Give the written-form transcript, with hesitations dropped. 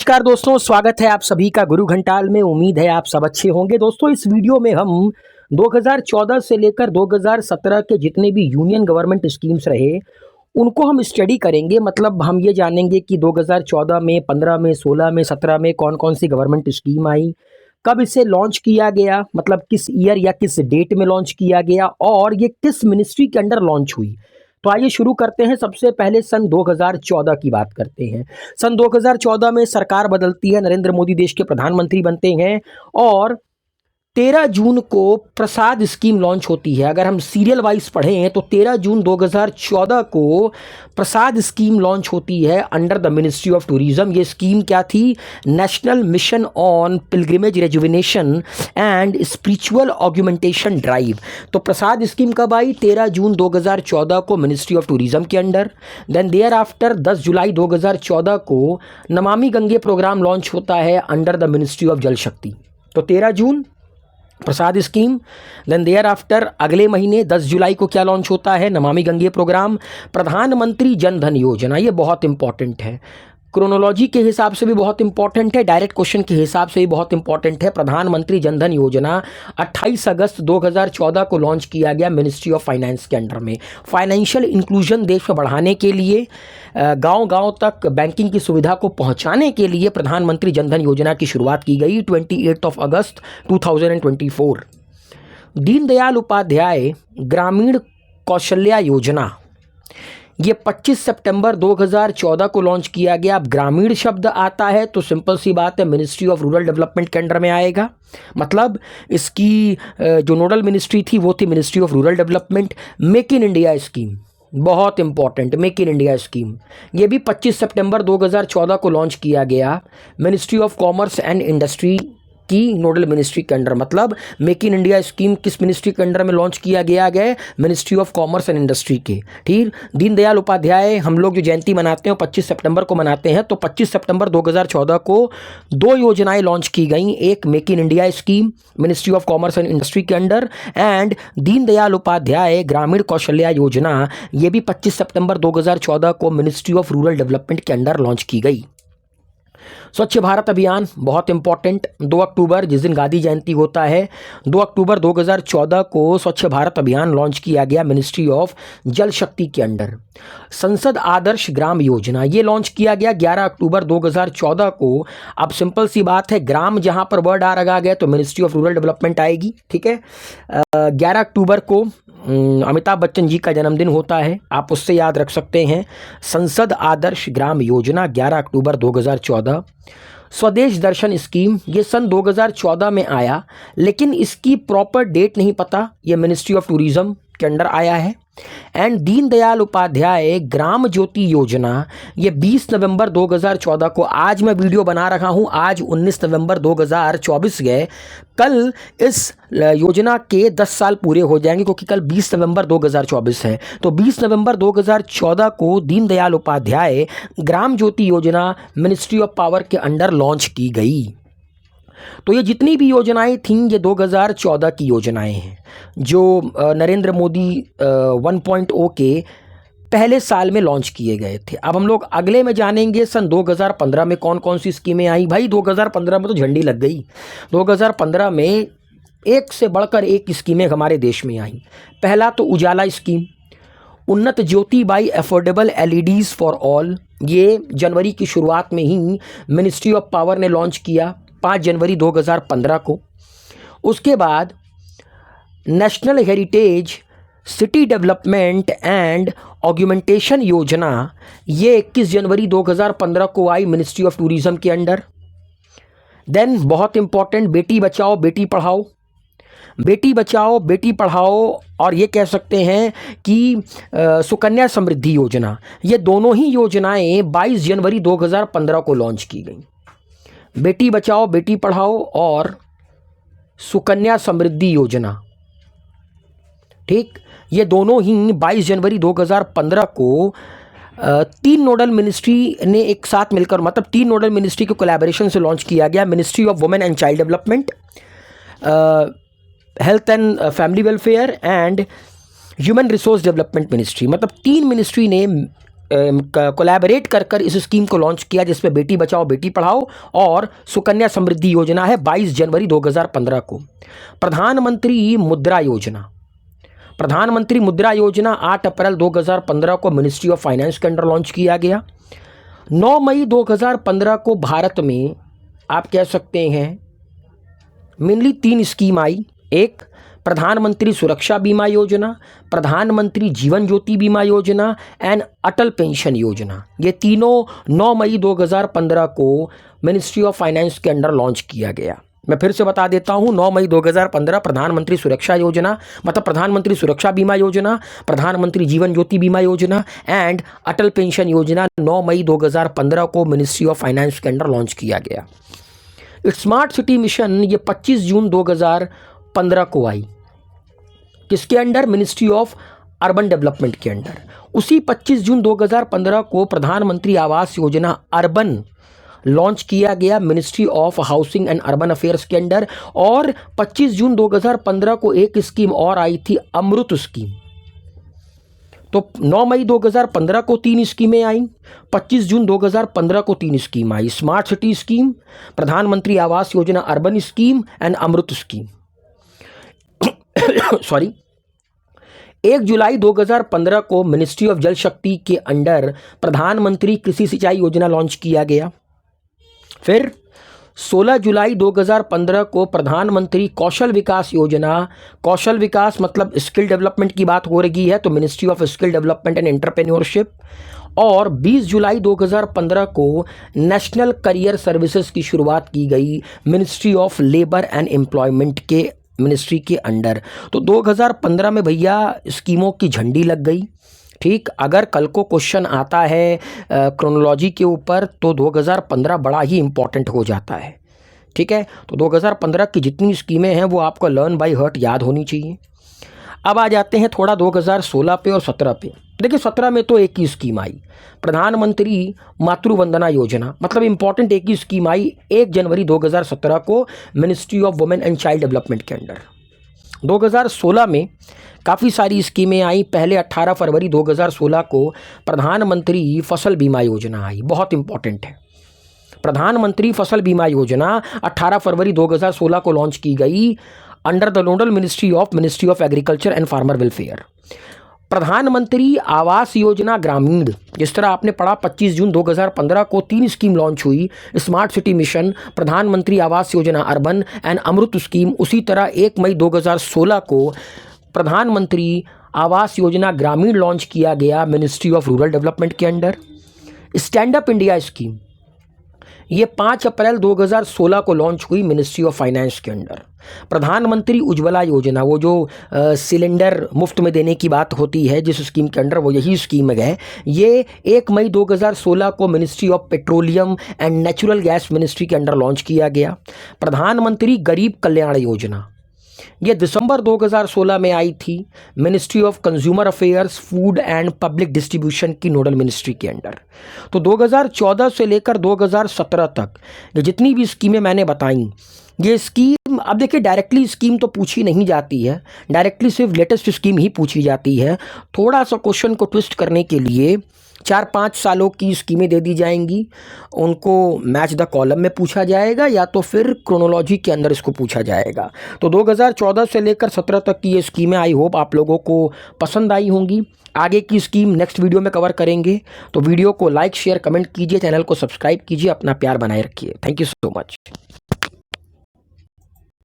नमस्कार दोस्तों, स्वागत है आप सभी का गुरु घंटाल में। उम्मीद है आप सब अच्छे होंगे। दोस्तों, इस वीडियो में हम 2014 से लेकर 2017 के जितने भी यूनियन गवर्नमेंट स्कीम्स रहे उनको हम स्टडी करेंगे। मतलब हम ये जानेंगे कि 2014 में, 15 में, 16 में, 17 में कौन कौन सी गवर्नमेंट स्कीम आई, कब इसे लॉन्च किया गया, मतलब किस ईयर या किस डेट में लॉन्च किया गया और ये किस मिनिस्ट्री के अंडर लॉन्च हुई। तो आइए शुरू करते हैं। सबसे पहले सन 2014 की बात करते हैं। सन 2014 में सरकार बदलती है, नरेंद्र मोदी देश के प्रधानमंत्री बनते हैं और 13 जून को प्रसाद स्कीम लॉन्च होती है। अगर हम सीरियल वाइज पढ़ें तो 13 जून 2014 को प्रसाद स्कीम लॉन्च होती है under the ministry of tourism. ये स्कीम क्या थी? National mission on pilgrimage rejuvenation and spiritual augmentation drive. तो प्रसाद स्कीम कब आई? 13 जून 2014 को मिनिस्ट्री ऑफ टूरिज्म के अंडर। देन देयर आफ्टर 10 जुलाई 2014 को नमामि गंगे प्रोग्राम लॉन्च होता है अंडर द मिनिस्ट्री ऑफ जल शक्ति। तो 13 जून प्रसाद स्कीम। देन देयर आफ्टर अगले महीने 10 जुलाई को क्या लॉन्च होता है? नमामि गंगे प्रोग्राम। प्रधानमंत्री जन धन योजना, ये बहुत इंपॉर्टेंट है, क्रोनोलॉजी के हिसाब से भी बहुत इंपॉर्टेंट है, डायरेक्ट क्वेश्चन के हिसाब से भी बहुत इंपॉर्टेंट है। प्रधानमंत्री जन धन योजना 28 अगस्त 2014 को लॉन्च किया गया मिनिस्ट्री ऑफ फाइनेंस के अंडर में। फाइनेंशियल इंक्लूजन देश में बढ़ाने के लिए, गांव-गांव तक बैंकिंग की सुविधा को पहुंचाने के लिए प्रधानमंत्री जन धन योजना की शुरुआत की गई 28 अगस्त 2024। दीनदयाल उपाध्याय ग्रामीण कौशल्या योजना, ये 25 सितंबर 2014 को लॉन्च किया गया। अब ग्रामीण शब्द आता है तो सिंपल सी बात है, मिनिस्ट्री ऑफ रूरल डेवलपमेंट के अंडर में आएगा। मतलब इसकी जो नोडल मिनिस्ट्री थी वो थी ministry of rural development. Make in India scheme, बहुत important, make in India scheme, ये भी 25 सितंबर 2014 को लॉन्च किया गया ministry of commerce and industry की नोडल मिनिस्ट्री के अंडर। मतलब मेक इन इंडिया स्कीम किस मिनिस्ट्री के अंडर में लॉन्च किया गया है? Ministry of commerce and industry के। ठीक, दीनदयाल उपाध्याय, हम लोग जो जयंती मनाते हैं 25 सितंबर को मनाते हैं, तो 25 सितंबर 2014 को दो योजनाएं लॉन्च की गई। एक make in India scheme ministry of commerce and industry के अंडर, एंड दीनदयाल उपाध्याय ग्रामीण कौशल्या योजना, ये भी 25 सितंबर 2014 को मिनिस्ट्री ऑफ रूरल डेवलपमेंट के अंडर लॉन्च की गई। स्वच्छ भारत अभियान बहुत इंपॉर्टेंट, 2 अक्टूबर जिस दिन गांधी जयंती होता है, 2 अक्टूबर 2014 को स्वच्छ भारत अभियान लॉन्च किया गया मिनिस्ट्री ऑफ जल शक्ति के अंडर। संसद आदर्श ग्राम योजना, ये लॉन्च किया गया 11 अक्टूबर 2014 को। अब सिंपल सी बात है, ग्राम जहां पर वर्ड आ रखा गया तो मिनिस्ट्री ऑफ रूरल डेवलपमेंट आएगी। ठीक है, 11 अक्टूबर को अमिताभ बच्चन जी का जन्मदिन होता है, आप उससे याद रख सकते हैं। संसद आदर्श ग्राम योजना 11 अक्टूबर 2014। स्वदेश दर्शन स्कीम, ये सन 2014 में आया, लेकिन इसकी प्रॉपर डेट नहीं पता, ये मिनिस्ट्री ऑफ टूरिज्म के अंडर आया है। एंड दीनदयाल उपाध्याय ग्राम ज्योति योजना, ये 20 नवंबर 2014 को, आज मैं वीडियो बना रहा हूं, आज 19 नवंबर 2024 गए, कल इस योजना के 10 साल पूरे हो जाएंगे, क्योंकि कल 20 नवंबर 2024 है। तो 20 नवंबर 2014 को दीनदयाल उपाध्याय ग्राम ज्योति योजना मिनिस्ट्री ऑफ पावर के अंडर लॉन्च की गई। तो ये जितनी भी योजनाएं थीं, ये 2014 की योजनाएं हैं जो नरेंद्र मोदी 1.0 के पहले साल में लॉन्च किए गए थे। अब हम लोग अगले में जानेंगे सन 2015 में कौन कौन सी स्कीमें आई। भाई 2015 में तो झंडी लग गई। 2015 में एक से बढ़कर एक स्कीमें हमारे देश में आई। पहला तो Ujala scheme, Unnat Jyoti by affordable LEDs for all, ये जनवरी की शुरुआत में ही मिनिस्ट्री ऑफ पावर ने लॉन्च किया 5 जनवरी 2015 को। उसके बाद national heritage city development and augmentation योजना, ये 21 जनवरी 2015 को आई मिनिस्ट्री ऑफ टूरिज्म के अंडर। देन बहुत इंपॉर्टेंट, बेटी बचाओ बेटी पढ़ाओ, बेटी बचाओ बेटी पढ़ाओ, और ये कह सकते हैं कि सुकन्या समृद्धि योजना, ये दोनों ही योजनाएं 22 जनवरी 2015 को लॉन्च की गई। बेटी बचाओ बेटी पढ़ाओ और सुकन्या समृद्धि योजना, ठीक, ये दोनों ही 22 जनवरी 2015 को 3 नोडल मिनिस्ट्री ने एक साथ मिलकर, मतलब 3 नोडल मिनिस्ट्री के कोलैबोरेशन से लॉन्च किया गया। Ministry of women and child development, health and family welfare and human resource development ministry, मतलब 3 मिनिस्ट्री ने कोलैबोरेट कर इस स्कीम को लॉन्च किया, जिसमें बेटी बचाओ बेटी पढ़ाओ और सुकन्या समृद्धि योजना है 22 जनवरी 2015 को। प्रधानमंत्री मुद्रा योजना, प्रधानमंत्री मुद्रा योजना 8 अप्रैल 2015 को मिनिस्ट्री ऑफ फाइनेंस के अंडर लॉन्च किया गया। 9 मई 2015 को भारत में आप कह सकते हैं मेनली 3 स्कीम आई। एक प्रधानमंत्री सुरक्षा बीमा योजना, प्रधानमंत्री जीवन ज्योति बीमा योजना एंड अटल पेंशन योजना। ये तीनों 9 मई 2015 को मिनिस्ट्री ऑफ फाइनेंस के अंडर लॉन्च किया गया। मैं फिर से बता देता हूं, 9 मई 2015 प्रधानमंत्री सुरक्षा योजना मतलब प्रधानमंत्री सुरक्षा बीमा योजना, प्रधानमंत्री जीवन ज्योति बीमा योजना एंड अटल पेंशन योजना 9 मई 2015 को मिनिस्ट्री ऑफ फाइनेंस के अंडर लॉन्च किया गया। स्मार्ट सिटी मिशन ये 25 जून 2015 को आई। किसके under? Ministry of urban development के अंडर। उसी 25 जून 2015 को प्रधानमंत्री आवास योजना अर्बन लॉन्च किया गया ministry of housing and urban affairs के अंडर। और 25 जून 2015 को एक स्कीम और आई थी, अमृत स्कीम। तो 9 मई 2015 को 3 स्कीमें आई, 25 जून 2015 को 3 स्कीम आई। स्मार्ट सिटी स्कीम, प्रधानमंत्री आवास योजना urban scheme and AMRUT scheme. Sorry 1 जुलाई 2015 को मिनिस्ट्री ऑफ जल शक्ति के अंडर प्रधानमंत्री कृषि सिंचाई योजना लॉन्च किया गया। फिर 16 जुलाई 2015 को प्रधानमंत्री कौशल विकास योजना, कौशल विकास मतलब स्किल डेवलपमेंट की बात हो रही है तो ministry of skill development and entrepreneurship. और 20 जुलाई 2015 को नेशनल करियर सर्विसेज की शुरुआत की गई ministry of labour and employment के मिनिस्ट्री के अंडर। तो 2015 में भैया स्कीमों की झंडी लग गई। ठीक, अगर कल को क्वेश्चन आता है क्रोनोलॉजी के ऊपर तो 2015 बड़ा ही इंपॉर्टेंट हो जाता है। ठीक है, तो 2015 की जितनी स्कीमें हैं वो आपको लर्न बाय हार्ट याद होनी चाहिए। अब आ जाते हैं थोड़ा 2016 पे और 17 पे। देखिए 17 में तो एक ही स्कीम आई, प्रधानमंत्री मातृ वंदना योजना मतलब इंपॉर्टेंट एक ही स्कीम आई 1 जनवरी 2017 को ministry of women and child development के अंडर। 2016 में काफ़ी सारी स्कीमें आई। पहले 18 फरवरी 2016 को प्रधानमंत्री फसल बीमा योजना आई, बहुत इंपॉर्टेंट है। प्रधानमंत्री फसल बीमा योजना 18 फरवरी 2016 को लॉन्च की गई under the nodal ministry of agriculture and farmer welfare. प्रधानमंत्री आवास योजना ग्रामीण, जिस तरह आपने पढ़ा 25 जून 2015 को 3 स्कीम लॉन्च हुई, स्मार्ट सिटी मिशन, प्रधानमंत्री आवास योजना अर्बन एंड अमृत स्कीम। उसी तरह 1 मई 2016 को प्रधानमंत्री आवास योजना ग्रामीण लॉन्च किया गया मिनिस्ट्री ऑफ रूरल डेवलपमेंट के under. Stand up India scheme ये 5 अप्रैल 2016 को लॉन्च हुई मिनिस्ट्री ऑफ फाइनेंस के अंडर। प्रधानमंत्री उज्ज्वला योजना, वो जो सिलेंडर मुफ्त में देने की बात होती है जिस स्कीम के अंडर, वो यही स्कीम है। ये 1 मई 2016 को ministry of petroleum and natural gas ministry के अंडर लॉन्च किया गया। प्रधानमंत्री गरीब कल्याण योजना ये दिसंबर 2016 में आई थी ministry of consumer affairs, food and public distribution की नोडल मिनिस्ट्री के अंडर। तो 2014 से लेकर 2017 तक ये जितनी भी स्कीमें मैंने बताई, ये स्कीम अब देखिए डायरेक्टली स्कीम तो पूछी नहीं जाती है, डायरेक्टली सिर्फ लेटेस्ट स्कीम ही पूछी जाती है। थोड़ा सा क्वेश्चन को ट्विस्ट करने के लिए 4-5 सालों की स्कीमें दे दी जाएंगी, उनको मैच द कॉलम में पूछा जाएगा या तो फिर क्रोनोलॉजी के अंदर इसको पूछा जाएगा। तो 2014 से लेकर 17 तक की ये स्कीमें आई होप आप लोगों को पसंद आई होंगी। आगे की स्कीम नेक्स्ट वीडियो में कवर करेंगे। तो वीडियो को लाइक शेयर कमेंट कीजिए, चैनल को सब्सक्राइब कीजिए, अपना प्यार बनाए रखिए। Thank you so much.